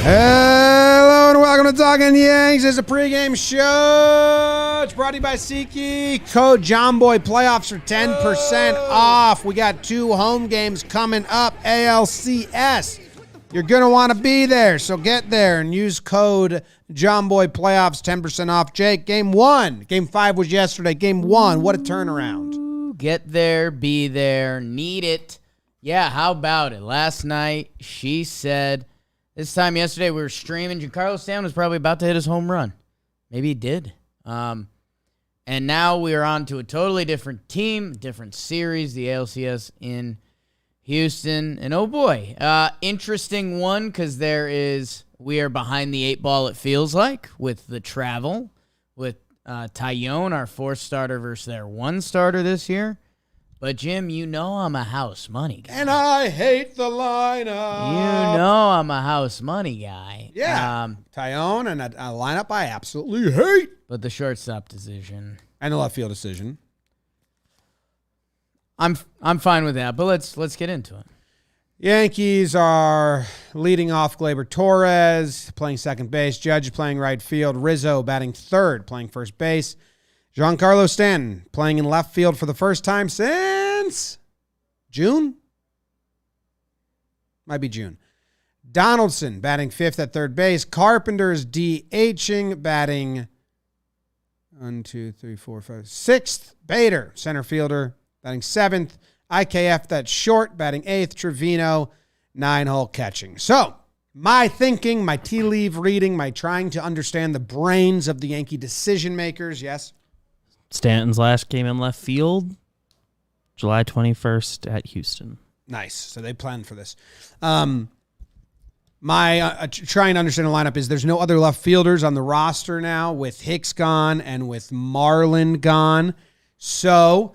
Hello and welcome to Talkin Yanks. It's a pregame show. It's brought to you by SeatGeek. Code JOHNBOY. Playoffs are 10% off. We got 2 home games coming up. ALCS. You're going to want to be there, so get there and use code JOHNBOY. Playoffs 10% off. Jake, game 1. Game 5 was yesterday. Game 1, what a turnaround. Get there, be there, need it. Yeah, how about it? Last night, she said... This time yesterday, we were streaming. Giancarlo Stanton was probably about to hit his home run. Maybe he did. And now we are on to a totally different team, different series, the ALCS in Houston. And oh boy, interesting one because we are behind the 8 ball, it feels like, with the travel, with Taillon, our 4th starter versus their 1 starter this year. But, Jim, you know I'm a house money guy. And I hate the lineup. You know I'm a house money guy. Yeah. Taillon and a lineup I absolutely hate. But the shortstop decision. And the left field decision. I'm fine with that, but let's get into it. Yankees are leading off Gleyber Torres, playing second base. Judge playing right field. Rizzo batting third, playing first base. Giancarlo Stanton playing in left field for the first time since June? Might be June. Donaldson batting 5th at third base. Carpenter is DHing, batting 6th. Bader, center fielder, batting 7th. IKF, that's short, batting 8th. Trevino, 9-hole catching. So, my thinking, my tea leaf reading, my trying to understand the brains of the Yankee decision makers, yes? Stanton's last game in left field, July 21st at Houston. Nice. So they planned for this. My trying to understand the lineup is there's no other left fielders on the roster now with Hicks gone and with Marlin gone. So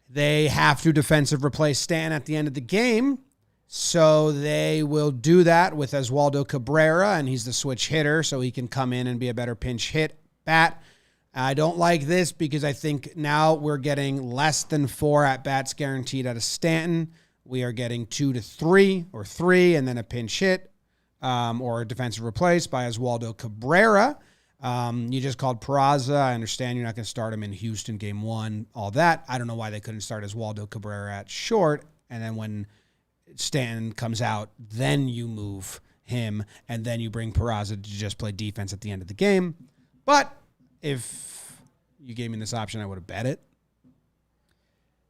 they have to defensive replace Stanton at the end of the game. So they will do that with Oswaldo Cabrera, and he's the switch hitter, so he can come in and be a better pinch hit bat. I don't like this because I think now we're getting less than 4 at-bats guaranteed out of Stanton. We are getting 2 to 3 or 3 and then a pinch hit or a defensive replace by Oswaldo Cabrera. You just called Peraza. I understand you're not going to start him in Houston game 1, all that. I don't know why they couldn't start Oswaldo Cabrera at short, and then when Stanton comes out, then you move him, and then you bring Peraza to just play defense at the end of the game. But if you gave me this option, I would have bet it.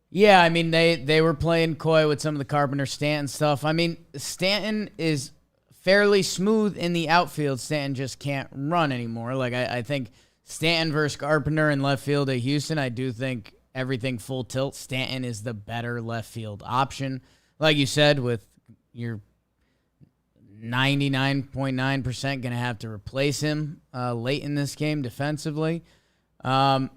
Yeah, I mean, they were playing coy with some of the Carpenter-Stanton stuff. I mean, Stanton is fairly smooth in the outfield. Stanton just can't run anymore. Like, I think Stanton versus Carpenter in left field at Houston, I do think everything full tilt. Stanton is the better left field option. Like you said, with your 99.9% going to have to replace him late in this game defensively. I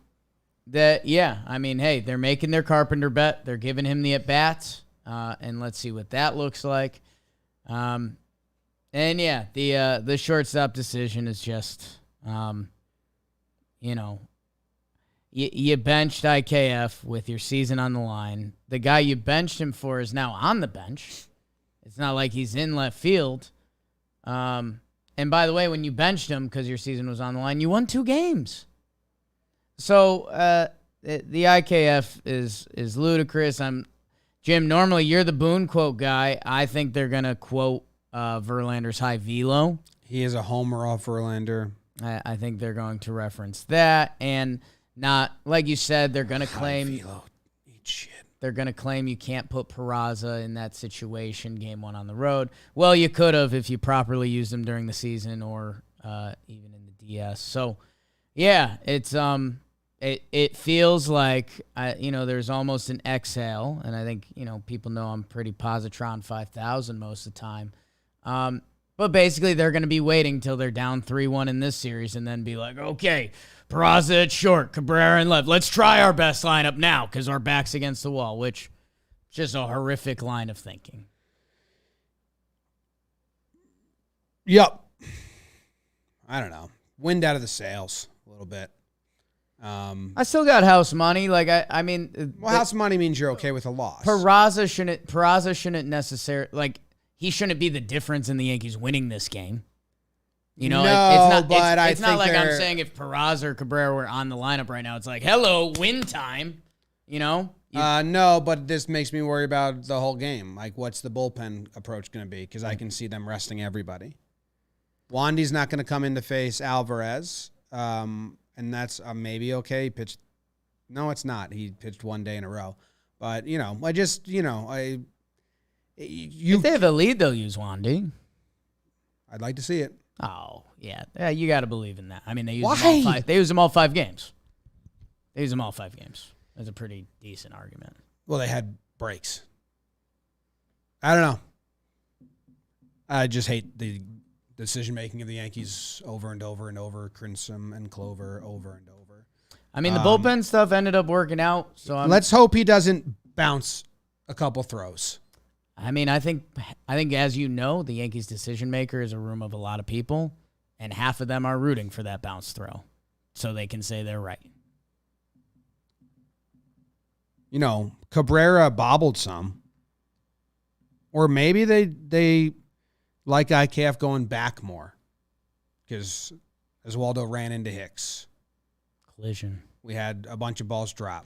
mean, hey, they're making their Carpenter bet. They're giving him the at-bats, and let's see what that looks like. The shortstop decision is just, you benched IKF with your season on the line. The guy you benched him for is now on the bench. It's not like he's in left field. And by the way, when you benched him because your season was on the line, you won 2 games. So the IKF is ludicrous. Jim, normally you're the Boone quote guy. I think they're going to quote Verlander's high velo. He is a homer off Verlander. I think they're going to reference that. And not, like you said, they're going to claim... High velo. Eat shit. They're going to claim you can't put Peraza in that situation, game 1 on the road. Well, you could have if you properly used him during the season or even in the DS. So, yeah, it's it feels like there's almost an exhale, and I think people know I'm pretty positron 5000 most of the time. But basically, they're going to be waiting till they're down 3-1 in this series, and then be like, okay, Peraza at short, Cabrera in left. Let's try our best lineup now because our back's against the wall, which is just a horrific line of thinking. Yep. I don't know. Wind out of the sails a little bit. I still got house money. Like I mean, house money means you're okay with a loss. Peraza shouldn't necessarily he shouldn't be the difference in the Yankees winning this game. You know, No, it's not. but I it's not think like I'm they're- saying if Peraza or Cabrera were on the lineup right now, it's like, hello, win time. You know. No, but this makes me worry about the whole game. Like, what's the bullpen approach going to be? Because I can see them resting everybody. Wandy's not going to come in to face Alvarez, and that's maybe okay. He pitched. No, it's not. He pitched 1 day in a row. But, you know, if they have a lead, they'll use Wandy. I'd like to see it. Oh, yeah. You got to believe in that. I mean, they use Why? them all 5 games. They use them all 5 games. That's a pretty decent argument. Well, they had breaks. I don't know. I just hate the decision-making of the Yankees over and over and over. Crimson and Clover over and over. I mean, the bullpen stuff ended up working out. So let's hope he doesn't bounce a couple throws. I mean, I think as you know, the Yankees decision maker is a room of a lot of people, and half of them are rooting for that bounce throw, so they can say they're right. You know, Cabrera bobbled some, or maybe they like IKF going back more because Oswaldo ran into Hicks. Collision. We had a bunch of balls drop.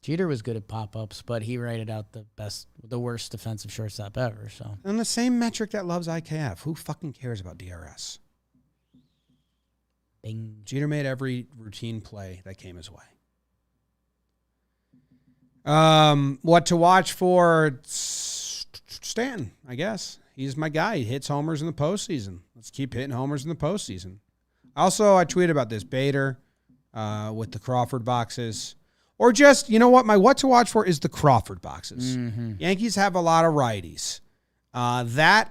Jeter was good at pop-ups, but he rated out the worst defensive shortstop ever. So, And the same metric that loves IKF. Who fucking cares about DRS? bing. Jeter made every routine play that came his way. What to watch for? Stanton, I guess. He's my guy. He hits homers in the postseason. Let's keep hitting homers in the postseason. Also, I tweeted about this. Bader with the Crawford boxes. Or just, you know what? My what to watch for is the Crawford boxes. Mm-hmm. Yankees have a lot of righties. That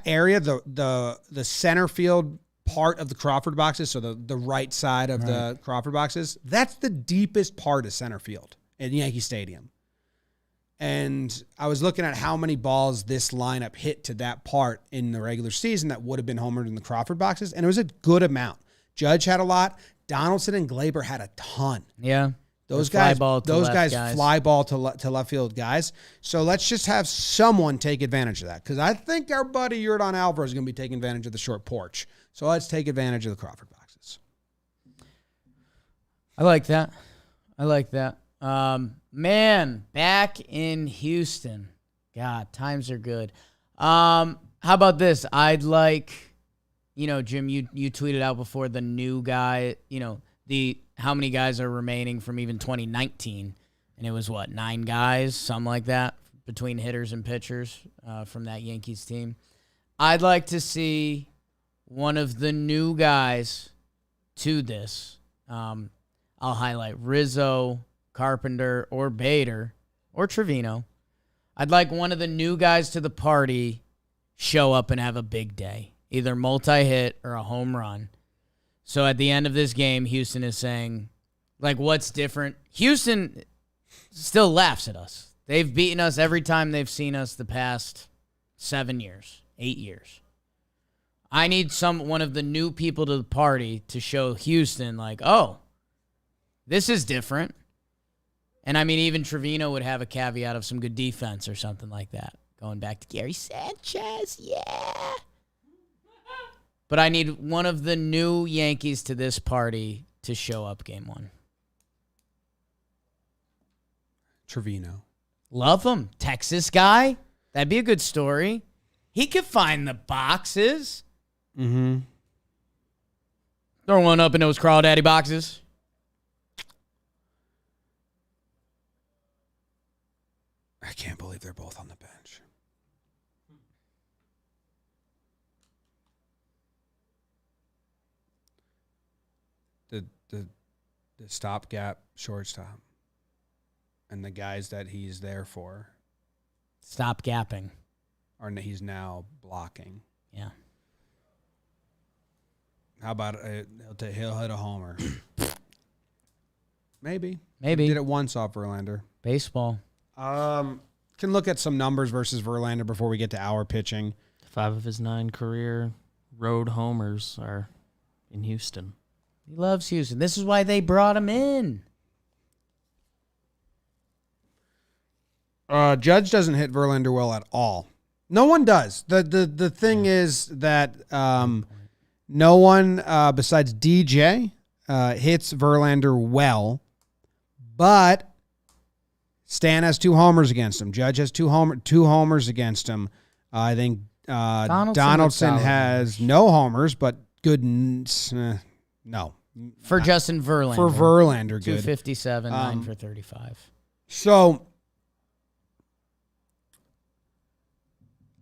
area, the center field part of the Crawford boxes, so the right side of the Crawford boxes, that's the deepest part of center field in Yankee Stadium. And I was looking at how many balls this lineup hit to that part in the regular season that would have been homered in the Crawford boxes, and it was a good amount. Judge had a lot. Donaldson and Glaber had a ton. Yeah. Those guys guys. fly ball to left field guys. So let's just have someone take advantage of that, because I think our buddy Yordan Alvarez is going to be taking advantage of the short porch. So let's take advantage of the Crawford boxes. I like that. Man, back in Houston. God, times are good. How about this? I'd like, Jim, you tweeted out before the new guy, how many guys are remaining from even 2019. And it was 9 guys, something like that, between hitters and pitchers from that Yankees team. I'd like to see one of the new guys to this. I'll highlight Rizzo, Carpenter, or Bader, or Trevino. I'd like one of the new guys to the party show up and have a big day, either multi-hit or a home run. So at the end of this game, Houston is saying, what's different? Houston still laughs at us. They've beaten us every time they've seen us the past 7 years, 8 years. I need one of the new people to the party to show Houston, this is different. And, even Trevino would have a caveat of some good defense or something like that. Going back to Gary Sanchez, yeah. But I need one of the new Yankees to this party to show up game 1. Trevino. Love him. Texas guy. That'd be a good story. He could find the boxes. Mm-hmm. Throw one up in those crawdaddy boxes. I can't believe they're both on the bench. The stopgap shortstop and the guys that he's there for. Stop gapping. Or he's now blocking. Yeah. How about he'll hit a homer? Maybe. Maybe. He did it once off Verlander. Baseball. Can look at some numbers versus Verlander before we get to our pitching. 5 of his 9 career road homers are in Houston. He loves Houston. This is why they brought him in. Judge doesn't hit Verlander well at all. No one does. The thing is that no one besides DJ hits Verlander well, but Stan has 2 homers against him. Judge has 2 homers against him. I think Donaldson has no homers, but good. No. For Justin Verlander. For Verlander, good. 257, 9 for 35. So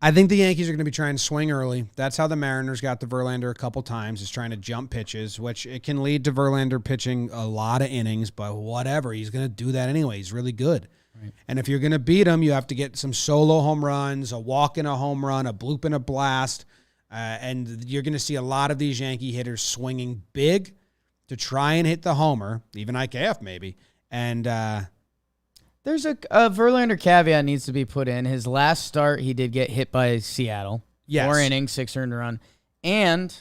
I think the Yankees are going to be trying to swing early. That's how the Mariners got to Verlander a couple times, is trying to jump pitches, which it can lead to Verlander pitching a lot of innings, but whatever. He's going to do that anyway. He's really good. Right. And if you're going to beat him, you have to get some solo home runs, a walk in a home run, a bloop and a blast, and you're going to see a lot of these Yankee hitters swinging big to try and hit the homer, even IKF maybe, and there's a Verlander caveat needs to be put in. His last start, he did get hit by Seattle. Yes. 4 innings, 6 earned run. And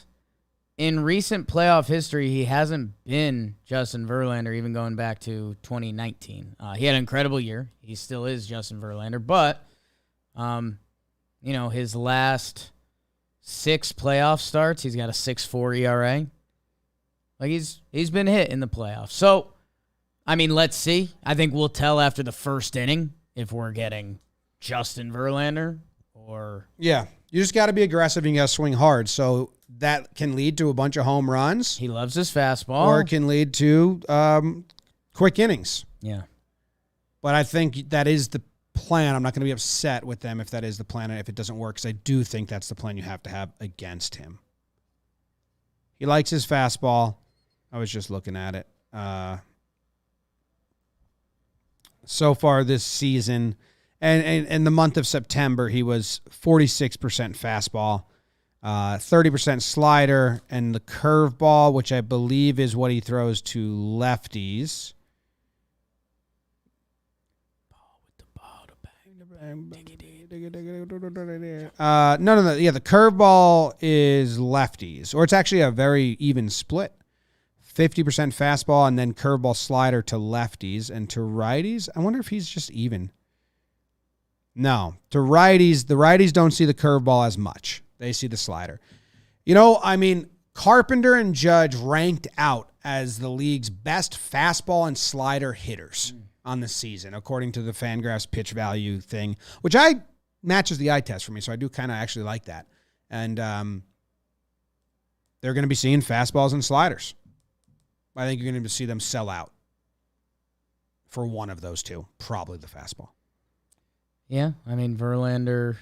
in recent playoff history, he hasn't been Justin Verlander, even going back to 2019. He had an incredible year. He still is Justin Verlander. But, his last 6 playoff starts, he's got a 6.4 ERA. Like, he's been hit in the playoffs. So, I mean, let's see. I think we'll tell after the first inning if we're getting Justin Verlander or... Yeah, you just got to be aggressive and you got to swing hard. So that can lead to a bunch of home runs. He loves his fastball. Or it can lead to quick innings. Yeah. But I think that is the plan. I'm not going to be upset with them if that is the plan, if it doesn't work, because I do think that's the plan you have to have against him. He likes his fastball. I was just looking at it. So far this season, and in the month of September, he was 46% fastball, 30% slider, and the curveball, which I believe is what he throws to lefties. No. Yeah, the curveball is lefties, or it's actually a very even split. 50% fastball and then curveball slider to lefties, and to righties, I wonder if he's just even. No, to righties, the righties don't see the curveball as much. They see the slider. Carpenter and Judge ranked out as the league's best fastball and slider hitters on the season, according to the Fangraphs pitch value thing, which matches the eye test for me, so I do kind of actually like that. And they're going to be seeing fastballs and sliders. I think you're going to see them sell out for one of those two, probably the fastball. Yeah, Verlander,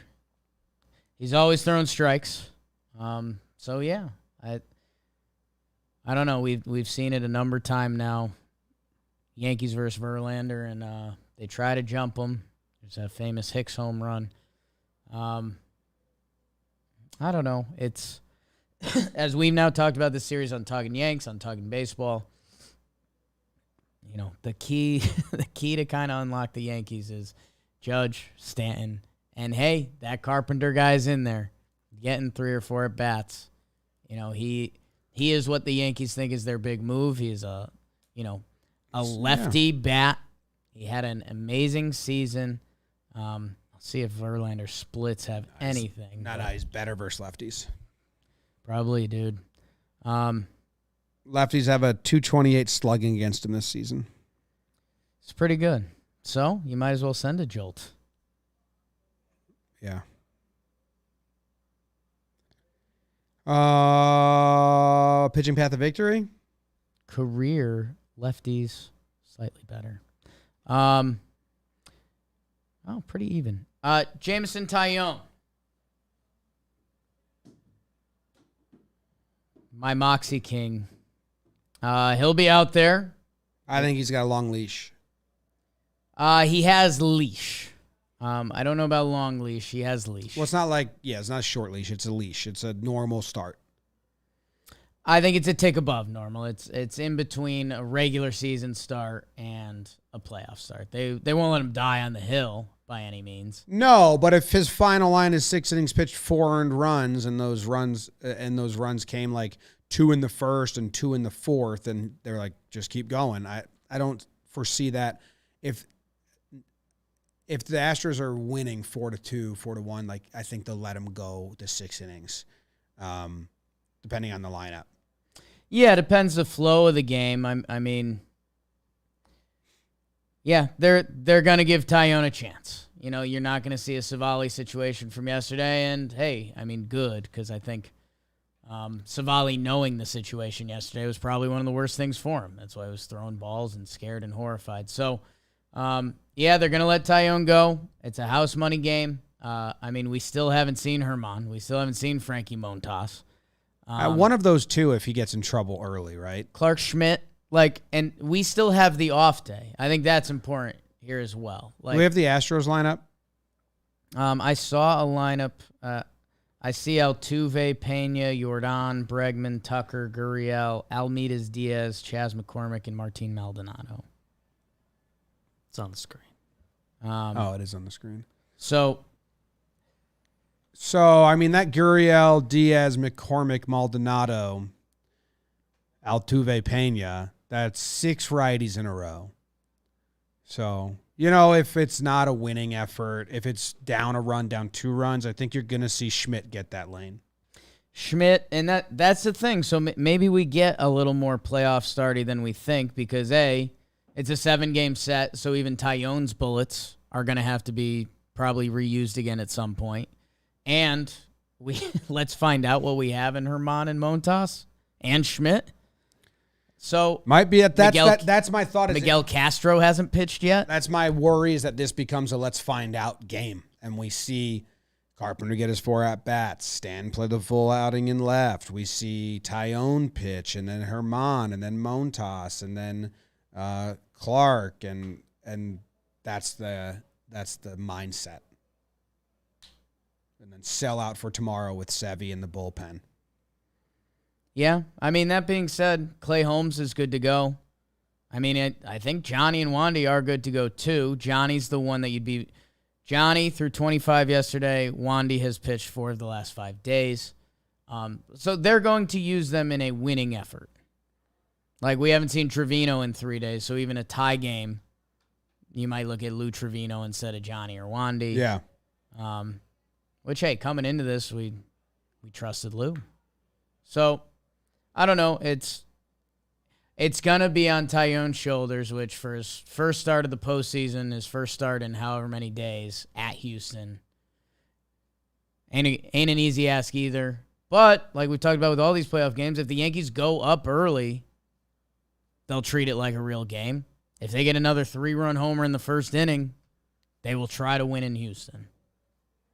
he's always throwing strikes. So yeah, I don't know. We've seen it a number of times now. Yankees versus Verlander, and they try to jump him. There's that famous Hicks home run. I don't know. It's as we've now talked about this series on Talkin Yanks, on Talkin Baseball. The key to kind of unlock the Yankees is Judge, Stanton, and hey, that Carpenter guy's in there, getting 3 or 4 at bats. He is what the Yankees think is their big move. He's a lefty bat. He had an amazing season. I'll see if Verlander splits have anything. He's better versus lefties. Probably, dude. Lefties have a 228 slugging against him this season. It's pretty good. So you might as well send a jolt. Yeah. Pitching path of victory? Career lefties slightly better. Pretty even. Jameson Taillon. My Moxie King. He'll be out there. I think he's got a long leash. He has leash. I don't know about long leash. He has leash. Well, it's not it's not a short leash. It's a leash. It's a normal start. I think it's a tick above normal. It's in between a regular season start and a playoff start. They won't let him die on the hill by any means. No, but if his final line is 6 innings pitched, 4 earned runs, and those runs came like 2 in the first and 2 in the fourth, and they're like, just keep going. I don't foresee that. if the Astros are winning 4-2, 4-1, like I think they'll let them go to 6 innings, depending on the lineup. Yeah, it depends the flow of the game. I mean, yeah, they're going to give Taillon a chance. You know, you're not going to see a Savali situation from yesterday, and hey, I mean, good, because I think Savali knowing the situation yesterday was probably one of the worst things for him. That's why he was throwing balls and scared and horrified. So, yeah, they're going to let Taillon go. It's a house money game. I mean, we still haven't seen Herman. We still haven't seen Frankie Montas. One of those two if he gets in trouble early, right? Clark Schmidt, and we still have the off day. I think that's important here as well. Do we have the Astros lineup? I saw a lineup. I see Altuve, Pena, Jordan, Bregman, Tucker, Gurriel, Almeidas Diaz, Chas McCormick, and Martin Maldonado. It's on the screen. It is on the screen. So, I mean, that Gurriel, Diaz, McCormick, Maldonado, Altuve, Pena, that's 6 righties in a row. So, you know, if it's not a winning effort, if it's down a run, down 2 runs, I think you're going to see Schmidt get that lane. Schmidt, and that's the thing. So maybe we get a little more playoff starty than we think because, A, it's a 7-game set, so even Taillon's bullets are going to have to be probably reused again at some point. And let's find out what we have in Herman and Montas and Schmidt. So might be that's my thought. Miguel Castro hasn't pitched yet. That's my worry is that this becomes a let's find out game. And we see Carpenter get his 4 at-bats. Stan play the full outing in left. We see Taillon pitch, and then Herman, and then Montas, and then Clark, and that's the mindset. And then sell out for tomorrow with Sevy in the bullpen. Yeah, I mean, that being said, Clay Holmes is good to go. I mean, I think Johnny and Wandy are good to go too. Johnny's the one that you'd be... Johnny threw 25 yesterday. Wandy has pitched 4 of the last 5 days. So they're going to use them in a winning effort. Like, we haven't seen Trevino in 3 days, so even a tie game, you might look at Lou Trevino instead of Johnny or Wandy. Yeah. Which, hey, coming into this, we trusted Lou. So, I don't know. It's going to be on Taillon's shoulders, which for his first start of the postseason, his first start in however many days at Houston, ain't an easy ask either. But, like we talked about with all these playoff games, if the Yankees go up early, they'll treat it like a real game. If they get another 3-run homer in the first inning, they will try to win in Houston.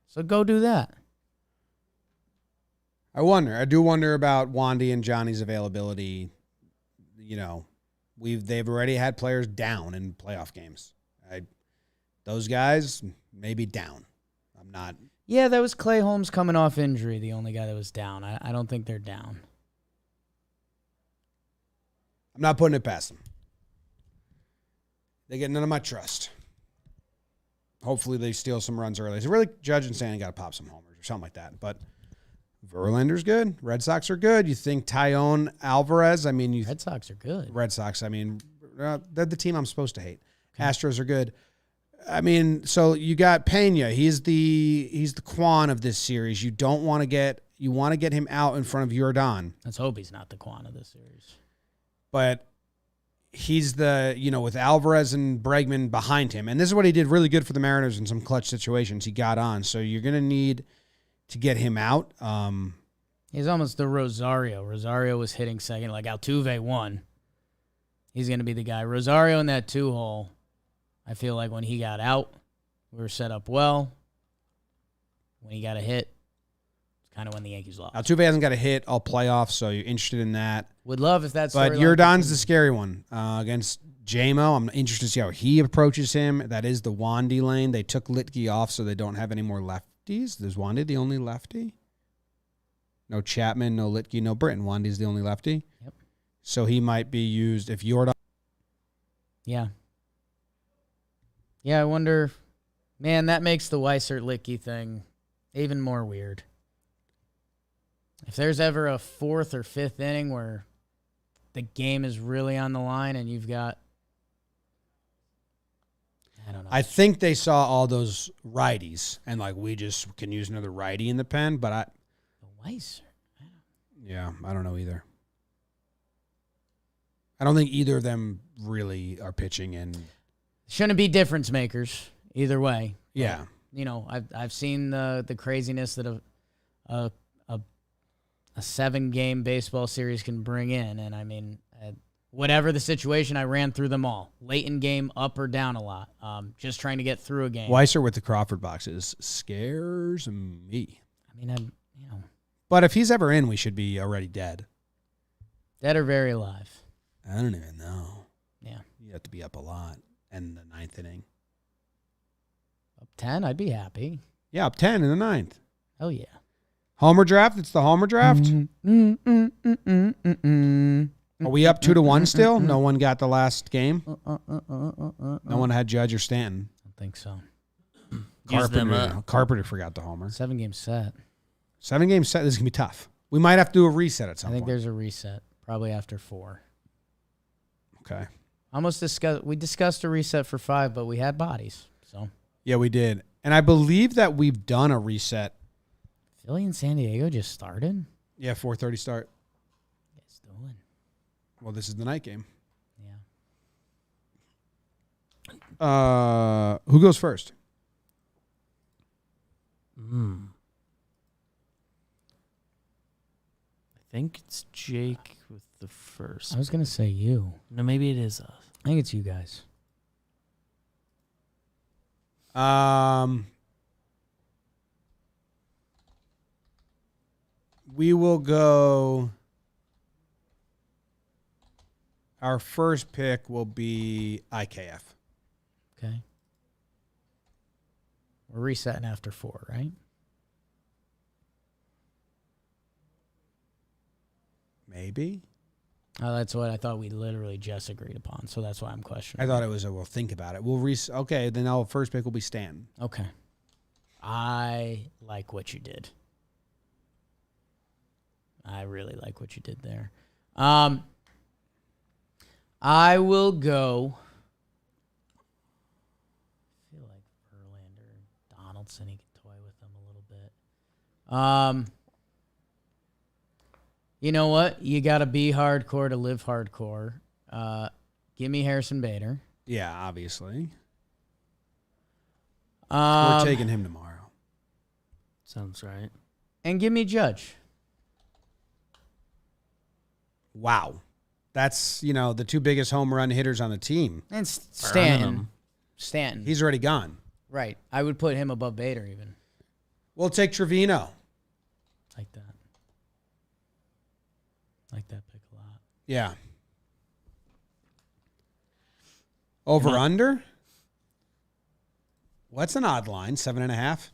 So go do that. I do wonder about Wandy and Johnny's availability. You know, they've already had players down in playoff games. Those guys may be down. I'm not. Yeah, that was Clay Holmes coming off injury, the only guy that was down. I don't think they're down. I'm not putting it past them. They get none of my trust. Hopefully they steal some runs early. It's really Judge and Stanton got to pop some homers or something like that. But Verlander's good. Red Sox are good. You think Taillon, Alvarez? I mean, Red Sox are good. Red Sox. I mean, they're the team I'm supposed to hate. Okay. Astros are good. I mean, so you got Pena. He's the Quan of this series. You want to get him out in front of Jordan. Let's hope he's not the Quan of this series. But he's with Alvarez and Bregman behind him. And this is what he did really good for the Mariners in some clutch situations. He got on. So you're going to need to get him out. He's almost the Rosario. Rosario was hitting second, like Altuve won. He's going to be the guy. Rosario in that 2-hole, I feel like when he got out, we were set up well. When he got a hit, it's kind of when the Yankees lost. Altuve hasn't got a hit all playoffs, so you're interested in that. Would love if that's. But Jordan's the scary one against JMO. I'm interested to see how he approaches him. That is the Wandy lane. They took Litke off, so they don't have any more lefties. Is Wandy the only lefty? No Chapman, no Litke, no Britton. Wandy's the only lefty. Yep. So he might be used if Jordan. Yeah. Yeah, I wonder. Man, that makes the Weissert-Litke thing even more weird. If there's ever a 4th or 5th inning where the game is really on the line and you've got, I don't I think they saw all those righties and like we just can use another righty in the pen, but Weiser. I don't know either. I don't think either of them really are pitching in. Shouldn't be difference makers either way. Yeah. But, I've seen the craziness that a 7-game baseball series can bring in, and I mean, whatever the situation, I ran through them all. Late in game, up or down a lot. Just trying to get through a game. Weiser with the Crawford boxes scares me. I mean, But if he's ever in, we should be already dead. Dead or very alive. I don't even know. Yeah. You have to be up a lot in the 9th inning. Up 10, I'd be happy. Yeah, up 10 in the 9th. Oh, yeah. Homer draft? It's the Homer draft? Are we up 2-1 still? No one got the last game? No one had Judge or Stanton. I don't think so. Carpenter forgot the Homer. 7-game set. 7-game set. This is going to be tough. We might have to do a reset at some point. I think there's a reset, probably after 4. Okay. We discussed a reset for 5, but we had bodies. So yeah, we did. And I believe that we've done a reset. Philly and San Diego just started? Yeah, 4:30 start. What are you guys doing? Well, this is the night game. Yeah. Who goes first? I think it's Jake with the first. I was going to say you. No, maybe it is us. I think it's you guys. We will go. Our first pick will be IKF. Okay. We're resetting after 4, right? Maybe. Oh, that's what I thought we literally just agreed upon, so that's why I'm questioning. I thought it was we'll think about it. Okay, then our first pick will be Stanton. Okay. I like what you did. I really like what you did there. I will go. I feel like Verlander, Donaldson, he can toy with them a little bit. You know what? You got to be hardcore to live hardcore. Give me Harrison Bader. Yeah, obviously. We're taking him tomorrow. Sounds right. And give me Judge. Wow. That's, the 2 biggest home run hitters on the team. And Stanton. Stanton. He's already gone. Right. I would put him above Bader even. We'll take Trevino. Like that. Like that pick a lot. Yeah. Over under? What's an odd line? 7.5?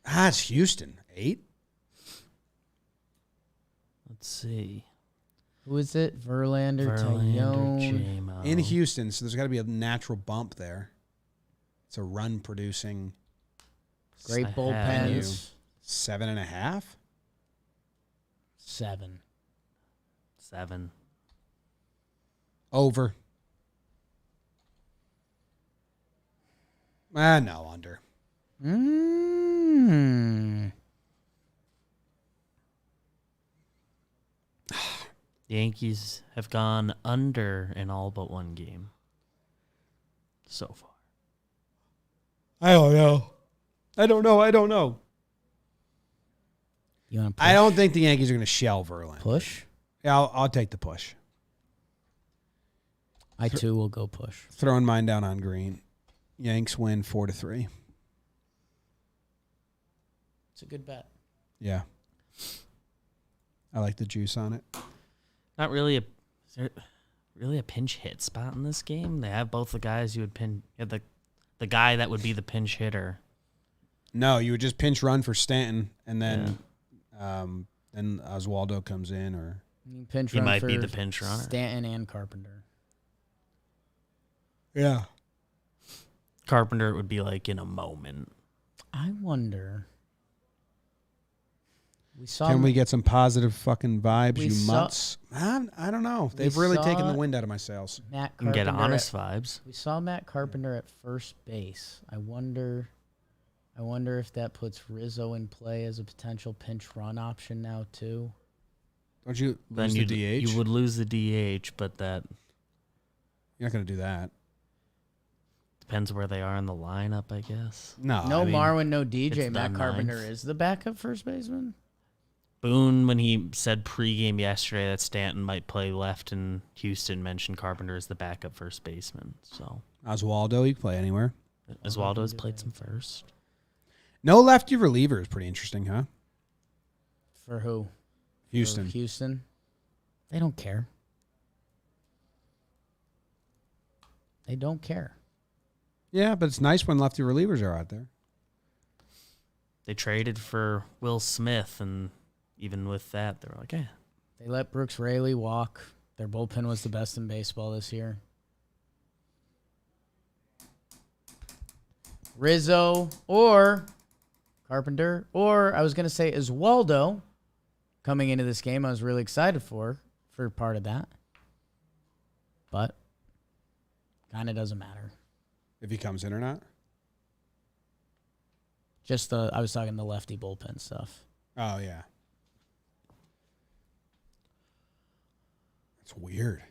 It's Houston. 8? Let's see. Who is it? Verlander, Tyone. J-Mo. In Houston, so there's got to be a natural bump there. It's a run-producing. Great bullpens. 7.5? 7. 7. Over. No, under. The Yankees have gone under in all but 1 game so far. I don't know. You want to push? I don't think the Yankees are going to shell Verlander. Push? Yeah, I'll take the push. I, too, will go push. Throwing mine down on green. Yanks win 4-3. It's a good bet. Yeah. I like the juice on it. Not really is there really a pinch hit spot in this game? They have both the guys you would pin. You have the guy that would be the pinch hitter. No, you would just pinch run for Stanton, and then then Oswaldo comes in, or Pinch he run might for be the pinch runner. Stanton and Carpenter. yeah. Carpenter would be like in a moment. I wonder. Can we get some positive fucking vibes, you saw- mutts? I don't know. They've really taken the saw wind out of my sails. Matt You can get Carpenter honest vibes. We saw Matt Carpenter at first base. I wonder if that puts Rizzo in play as a potential pinch run option now too. Don't you Then lose the DH? you would lose the DH, but that You're not going to do that. depends where they are in the lineup, I guess. No, No I mean, Marwin, no DJ. it's Matt done Carpenter ninth. is the backup first baseman. Boone, when he said pregame yesterday that Stanton might play left in Houston, mentioned Carpenter as the backup first baseman. So Oswaldo, he can play anywhere. Oswaldo has played some first. No lefty reliever is pretty interesting, huh? For who? Houston. For Houston. They don't care. They don't care. Yeah, but it's nice when lefty relievers are out there. They traded for Will Smith, and even with that, they were like, They let Brooks Raley walk. Their bullpen was the best in baseball this year. Rizzo or Carpenter, or I was going to say Oswaldo coming into this game. I was really excited for part of that. But kind of doesn't matter. If he comes in or not? Just I was talking the lefty bullpen stuff. Oh, yeah. That's weird.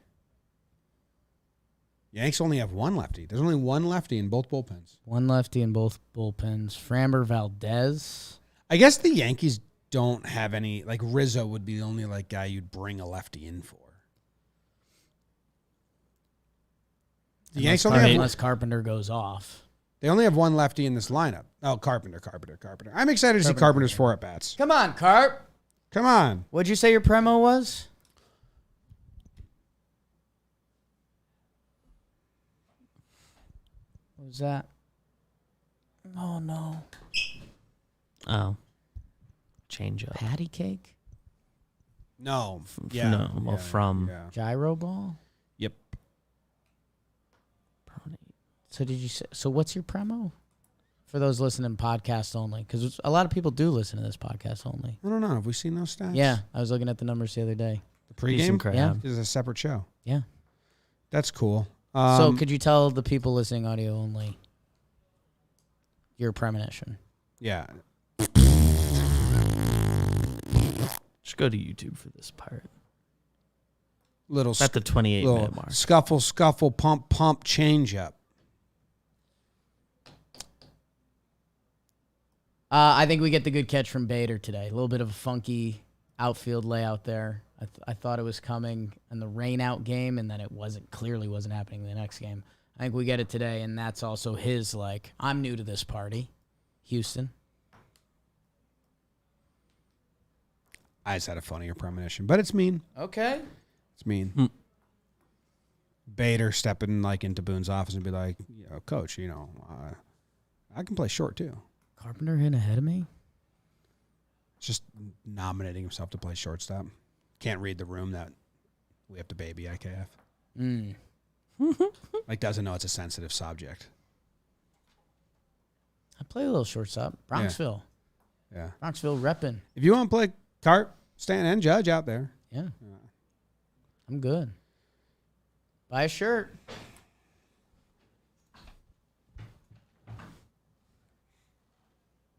Yanks only have one lefty. There's only one lefty in both bullpens. One lefty in both bullpens. Framber Valdez. I guess the Yankees don't have any, like Rizzo would be the only like guy you'd bring a lefty in for. The Yanks only have Unless Carpenter goes off. They only have one lefty in this lineup. Oh, Carpenter. I'm excited to see Carpenter's 4 at-bats. Come on, Carp. Come on. What'd you say your premo was? What was that? Oh, no. oh, change up. Patty cake? No. From Yeah. Gyro ball? Yep. Pronate. So did you say, so what's your premo? For those listening podcast only. Because a lot of people do listen to this podcast only. I don't know. Have we seen those stats? Yeah. I was looking at the numbers the other day. The Decent pregame crowd. Yeah. is a separate show. Yeah. That's cool. So could you tell the people listening audio only your premonition? Yeah. Just go to YouTube for this part. Little At the 28-minute mark. scuffle, pump, change up. I think we get the good catch from Bader today. A little bit of a funky outfield layout there. I thought it was coming in the rain out game, and then it clearly wasn't happening in the next game. I think we get it today, and that's also his, like, I'm new to this party. Houston. I just had a funnier premonition, but it's mean. Okay. It's mean. Bader stepping like into Boone's office and be like, Coach, I can play short too. Carpenter hitting ahead of me? Just nominating himself to play shortstop. Can't read the room that we have to baby IKF. Like doesn't know it's a sensitive subject. I play a little shortstop. Bronxville. Yeah. Bronxville repping. If you want to play Carp, Stanton, and Judge out there. Yeah. I'm good. Buy a shirt.